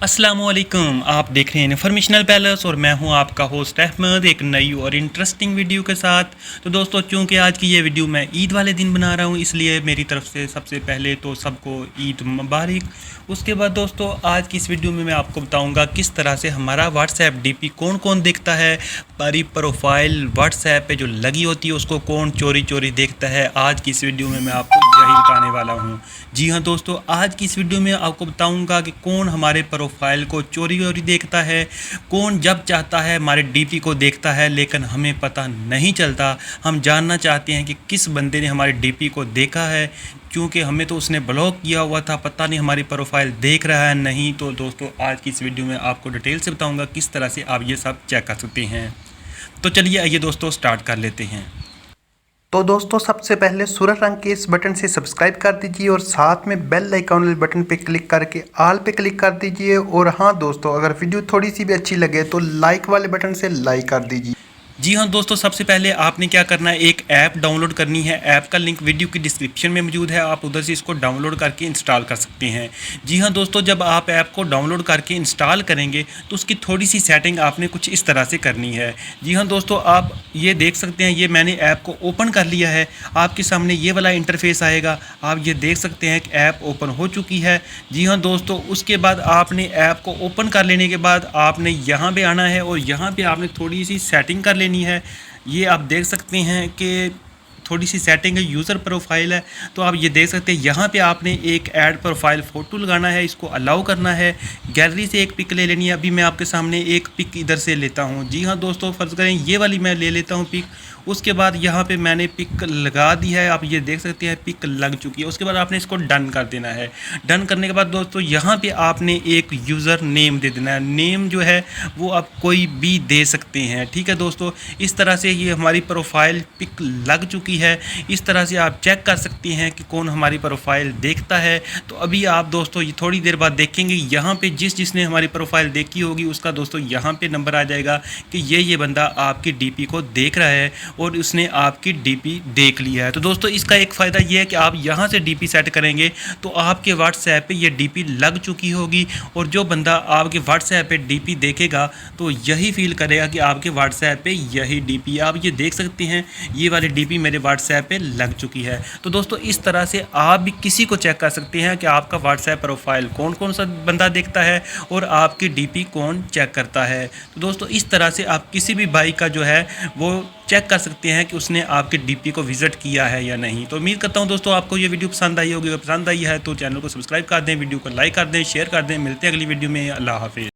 अस्सलामुअलैकुम, आप देख रहे हैं इन्फॉर्मेशनल पैलेस और मैं हूं आपका होस्ट अहमद एक नई और इंटरेस्टिंग वीडियो के साथ। तो दोस्तों, चूंकि आज की ये वीडियो मैं ईद वाले दिन बना रहा हूं, इसलिए मेरी तरफ से सबसे पहले तो सबको ईद मुबारक। उसके बाद दोस्तों, आज की इस वीडियो में मैं आपको बताऊंगा किस तरह से हमारा व्हाट्सएप डीपी कौन कौन देखता है। हमारी प्रोफाइल व्हाट्सएप पे जो लगी होती है उसको कौन चोरी चोरी देखता है। आज की इस वीडियो में मैं आपको यही बताने वाला हूँ। जी हाँ दोस्तों, आज की इस वीडियो में आपको बताऊंगा कि कौन हमारे प्रोफाइल को चोरी चोरी देखता है, कौन जब चाहता है हमारे डीपी को देखता है लेकिन हमें पता नहीं चलता। हम जानना चाहते हैं कि किस बंदे ने हमारे डीपी को देखा है, क्योंकि हमें तो उसने ब्लॉक किया हुआ था, पता नहीं हमारी प्रोफाइल देख रहा है नहीं। तो दोस्तों, आज की इस वीडियो में आपको डिटेल से बताऊंगा किस तरह से आप ये सब चेक कर सकते हैं। तो चलिए आइए दोस्तों स्टार्ट कर लेते हैं। तो दोस्तों, सबसे पहले सूरज रंग के इस बटन से सब्सक्राइब कर दीजिए और साथ में बेल आइकॉन वाले बटन पे क्लिक करके ऑल पे क्लिक कर दीजिए। और हाँ दोस्तों, अगर वीडियो थोड़ी सी भी अच्छी लगे तो लाइक वाले बटन से लाइक कर दीजिए। जी हाँ दोस्तों, सबसे पहले आपने क्या करना है, एक ऐप डाउनलोड करनी है। ऐप का लिंक वीडियो की डिस्क्रिप्शन में मौजूद है, आप उधर से इसको डाउनलोड करके इंस्टॉल कर सकते हैं। जी हाँ दोस्तों, जब आप ऐप को डाउनलोड करके इंस्टॉल करेंगे तो उसकी थोड़ी सी सेटिंग आपने कुछ इस तरह से करनी है। जी हाँ दोस्तों, आप ये देख सकते हैं, ये मैंने ऐप को ओपन कर लिया है। आपके सामने ये वाला इंटरफेस आएगा, आप ये देख सकते हैं कि ऐप ओपन हो चुकी है। जी हाँ दोस्तों, उसके बाद आपने ऐप को ओपन कर लेने के बाद आपने यहाँ पे आना है और यहाँ पे आपने थोड़ी सी सेटिंग कर लेनी है। ये आप देख सकते हैं कि थोड़ी सी सेटिंग है, यूज़र प्रोफाइल है। तो आप ये देख सकते हैं, यहाँ पे आपने एक ऐड प्रोफाइल फ़ोटो लगाना है, इसको अलाउ करना है। गैलरी से एक पिक ले लेनी है। अभी मैं आपके सामने एक पिक इधर से लेता हूँ। जी हाँ दोस्तों, फ़र्ज़ करें ये वाली मैं ले लेता हूँ पिक। उसके बाद यहाँ पे मैंने पिक लगा दी है, आप ये देख सकते हैं पिक लग चुकी है। उसके बाद आपने इसको डन कर देना है। डन करने के बाद दोस्तों, यहाँ पे आपने एक यूज़र नेम दे देना है। नेम जो है वो आप कोई भी दे सकते हैं, ठीक है दोस्तों। इस तरह से ये हमारी प्रोफाइल पिक लग चुकी है। इस तरह से आप चेक कर सकते हैं कि कौन हमारी प्रोफाइल देखता है। तो अभी आप दोस्तों ये थोड़ी देर बाद देखेंगे, यहाँ पे जिसने हमारी प्रोफाइल देखी होगी उसका दोस्तों यहाँ पे नंबर आ जाएगा कि ये बंदा आपकी डीपी को देख रहा है और उसने आपकी डीपी देख लिया है। तो दोस्तों, इसका एक फ़ायदा ये है कि आप यहाँ से डीपी सेट करेंगे तो आपके व्हाट्सएप पे ये डीपी लग चुकी होगी और जो बंदा आपके व्हाट्सएप पे डीपी देखेगा तो यही फील करेगा कि आपके व्हाट्सएप पे यही डीपी है। आप ये देख सकते हैं, ये वाली डीपी मेरे व्हाट्सएप पे लग चुकी है। तो दोस्तों, इस तरह से आप भी किसी को चेक कर सकते हैं कि आपका व्हाट्सएप प्रोफाइल कौन कौन सा बंदा देखता है और आपकी डीपी कौन चेक करता है। तो दोस्तों, इस तरह से आप किसी भी भाई का जो है वो चेक कर सकते हैं कि उसने आपके डीपी को विजिट किया है या नहीं। तो उम्मीद करता हूं दोस्तों आपको ये वीडियो पसंद आई होगी। अगर पसंद आई है तो चैनल को सब्सक्राइब कर दें, वीडियो को लाइक कर दें, शेयर कर दें। मिलते हैं अगली वीडियो में। अल्लाह हाफिज़।